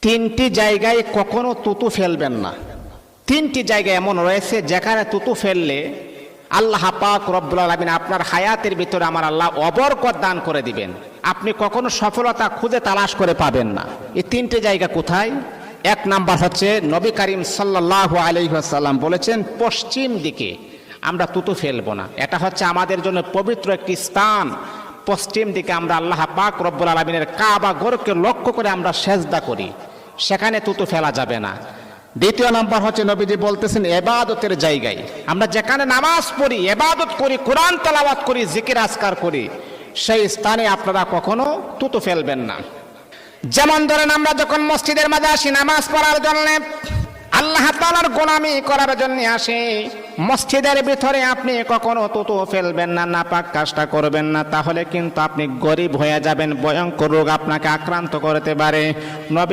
তিনটি জায়গায় কখনো তুতু ফেলবেন না। তিনটি জায়গা এমন রয়েছে যেখানে তুতু ফেললে আল্লাহ পাক রব্বুল আলামিন আপনার হায়াতের ভিতরে আমার আল্লাহ অবরকত দান করে দিবেন, আপনি কখনো সফলতা খুঁজে তালাশ করে পাবেন না। এই তিনটি জায়গা কোথায়? এক নাম্বার হচ্ছে নবী করিম সাল্লাল্লাহু আলাইহি ওয়াসাল্লাম বলেছেন পশ্চিম দিকে আমরা তুতু ফেলবো না। এটা হচ্ছে আমাদের জন্য পবিত্র একটি স্থান। পশ্চিম দিকে আমরা আল্লাহ পাক রব্বুল আলামিনের কাবা ঘরকে লক্ষ্য করে আমরা সেজদা করি, সেখানে তুতু ফেলা যাবে না। দ্বিতীয় নাম্বার হচ্ছে নবীজি বলতেছেন ইবাদতের জায়গায় আমরা যেখানে নামাজ পড়ি, ইবাদত করি, কোরআন তেলাওয়াত করি, জিকির আজকার করি, সেই স্থানে আপনারা কখনো তুতু ফেলবেন না। যেমন ধরেন আমরা যখন মসজিদের মাঝে আসি নামাজ পড়ার জন্য, আল্লাহ তাআলার গোলামি করার জন্য আসি, মসজিদের ভিতরে আপনি কখনো তুতু ফেলবেন না, নাপাক কাজটা করবেন না, তাহলে কিন্তু আপনি গরিব হয়ে যাবেন, ভয়ঙ্কর রোগ আপনাকে আক্রান্ত করতে পারে। নবী